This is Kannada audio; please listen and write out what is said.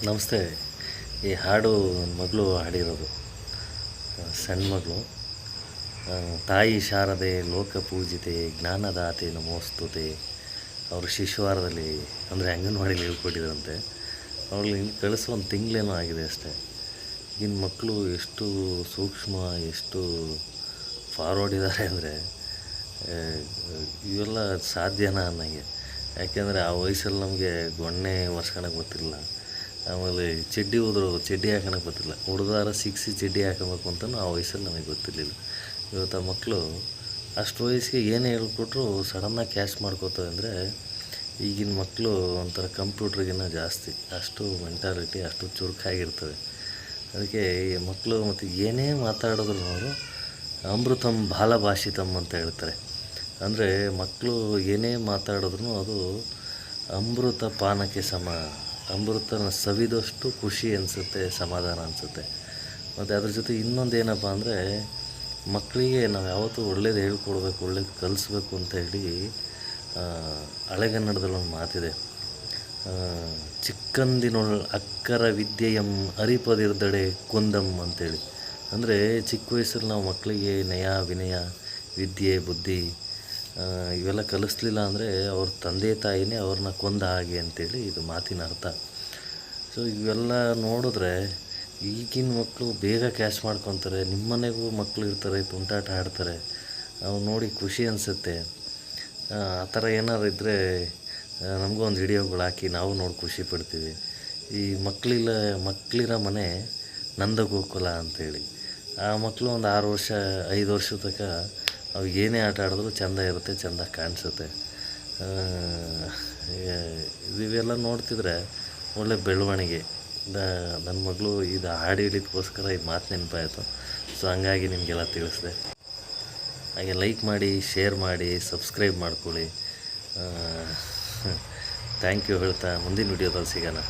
ನಮಸ್ತೆ. ಈ ಹಾಡು ಮಗಳು ಹಾಡಿರೋದು, ಸಣ್ಣ ಮಗಳು. ತಾಯಿ ಶಾರದೆ ಲೋಕಪೂಜಿತೆ ಜ್ಞಾನದಾತೆ ನಮೋಸ್ತುತೆ. ಅವರು ಶಿಶುವಾರದಲ್ಲಿ ಅಂದರೆ ಅಂಗನವಾಡಿಲಿ ಹೇಳ್ಕೊಟ್ಟಿದ್ರಂತೆ. ಅವಳು ಇಲ್ಲಿ ಕಳಿಸೋ ಒಂದು ತಿಂಗಳೇನೋ ಆಗಿದೆ ಅಷ್ಟೇ. ಇನ್ನು ಮಕ್ಕಳು ಎಷ್ಟು ಸೂಕ್ಷ್ಮ, ಎಷ್ಟು ಫಾರ್ವರ್ಡ್ ಇದ್ದಾರೆ ಅಂದರೆ ಇವೆಲ್ಲ ಸಾಧ್ಯನಾ ಅನ್ನಂಗೆ. ಯಾಕೆಂದರೆ ಆ ವಯಸ್ಸಲ್ಲಿ ನಮಗೆ ಗೊಣ್ಣೆ ಒರೆಸ್ಕೊಳಕ್ಕೆ ಗೊತ್ತಿಲ್ಲ. ಆಮೇಲೆ ಚಡ್ಡಿ ಹಾಕೋಣಕ್ಕೆ ಗೊತ್ತಿಲ್ಲ. ಹುಡುಗಾರ ಸಿಕ್ಸಿ ಚಡ್ಡಿ ಹಾಕೋಬೇಕು ಅಂತಲೂ ಆ ವಯಸ್ಸಲ್ಲಿ ನಮಗೆ ಗೊತ್ತಿರಲಿಲ್ಲ. ಇವತ್ತು ಆ ಮಕ್ಕಳು ಅಷ್ಟು ವಯಸ್ಸಿಗೆ ಏನೇ ಹೇಳ್ಕೊಟ್ರು ಸಡನ್ನಾಗಿ ಕ್ಯಾಚ್ ಮಾಡ್ಕೋತವೆ. ಅಂದರೆ ಈಗಿನ ಮಕ್ಕಳು ಒಂಥರ ಕಂಪ್ಯೂಟ್ರಿಗಿನ್ನ ಜಾಸ್ತಿ, ಅಷ್ಟು ಮೆಂಟಾಲಿಟಿ, ಅಷ್ಟು ಚುರುಕಾಗಿರ್ತವೆ. ಅದಕ್ಕೆ ಈ ಮಕ್ಕಳು ಮತ್ತು ಏನೇ ಮಾತಾಡಿದ್ರು ಅವರು ಅಮೃತಂ ಬಾಲಭಾಷಿತಂ ಅಂತ ಹೇಳ್ತಾರೆ. ಅಂದರೆ ಮಕ್ಕಳು ಏನೇ ಮಾತಾಡಿದ್ರು ಅದು ಅಮೃತ ಪಾನಕ್ಕೆ ಸಮ. ಅಮೃತನ ಸವಿದಷ್ಟು ಖುಷಿ ಅನಿಸುತ್ತೆ, ಸಮಾಧಾನ ಅನಿಸುತ್ತೆ. ಮತ್ತು ಅದ್ರ ಜೊತೆ ಇನ್ನೊಂದು ಏನಪ್ಪ ಅಂದರೆ, ಮಕ್ಕಳಿಗೆ ನಾವು ಯಾವತ್ತೂ ಒಳ್ಳೇದು ಹೇಳ್ಕೊಡ್ಬೇಕು, ಒಳ್ಳೇದು ಕಲಿಸ್ಬೇಕು ಅಂತ ಹೇಳಿ ಹಳೆಗನ್ನಡದಲ್ಲಿ ಒಂದು ಮಾತಿದೆ, ಚಿಕ್ಕಂದಿನೊಳ್ ಅಕ್ಕರ ವಿದ್ಯೆಯಂ ಅರಿಪದಿರ್ದಡೆ ಕೊಂದಂ ಅಂತೇಳಿ. ಅಂದರೆ ಚಿಕ್ಕ ವಯಸ್ಸಲ್ಲಿ ನಾವು ಮಕ್ಕಳಿಗೆ ನಯ ವಿನಯ ವಿದ್ಯೆ ಬುದ್ಧಿ ಇವೆಲ್ಲ ಕಲಿಸ್ಲಿಲ್ಲ ಅಂದರೆ ಅವ್ರ ತಂದೆ ತಾಯಿನೇ ಅವ್ರನ್ನ ಕೊಂದ ಹಾಗೆ ಅಂತೇಳಿ ಇದು ಮಾತಿನ ಅರ್ಥ. ಸೊ ಇವೆಲ್ಲ ನೋಡಿದ್ರೆ ಈಗಿನ ಮಕ್ಕಳು ಬೇಗ ಕ್ಯಾಚ್ ಮಾಡ್ಕೊತಾರೆ. ನಿಮ್ಮ ಮನೆಗೂ ಮಕ್ಕಳು ಇರ್ತಾರೆ, ತುಂಟಾಟ ಆಡ್ತಾರೆ, ಅವು ನೋಡಿ ಖುಷಿ ಅನಿಸುತ್ತೆ. ಆ ಥರ ಏನಾರು ಇದ್ದರೆ ನಮಗೂ ಒಂದು ವಿಡಿಯೋಗಳು ಹಾಕಿ ನಾವು ನೋಡಿ ಖುಷಿ ಪಡ್ತೀವಿ. ಈ ಮಕ್ಕಳಿರೋ ಮನೆ ನಂದ ಗೋಕುಲ ಅಂಥೇಳಿ. ಆ ಮಕ್ಕಳು ಒಂದು 6 ವರ್ಷ 5 ವರ್ಷದ ತನಕ ಅವು ಏನೇ ಆಟ ಆಡಿದ್ರು ಚೆಂದ ಇರುತ್ತೆ, ಚೆಂದ ಕಾಣಿಸುತ್ತೆ. ಇವೆಲ್ಲ ನೋಡ್ತಿದ್ರೆ ಒಳ್ಳೆ ಬೆಳವಣಿಗೆ. ನನ್ನ ಮಗಳು ಇದು ಹಾಡು ಹೇಳಿದಕ್ಕೋಸ್ಕರ ಈ ಮಾತು ನೆನಪಾಯಿತು. ಸೊ ಹಂಗಾಗಿ ನಿಮಗೆಲ್ಲ ತಿಳಿಸಿದೆ. ಹಾಗೆ ಲೈಕ್ ಮಾಡಿ, ಶೇರ್ ಮಾಡಿ, ಸಬ್ಸ್ಕ್ರೈಬ್ ಮಾಡ್ಕೊಳ್ಳಿ. ಥ್ಯಾಂಕ್ ಯು ಹೇಳ್ತಾ ಮುಂದಿನ ವಿಡಿಯೋದಲ್ಲಿ ಸಿಗೋಣ.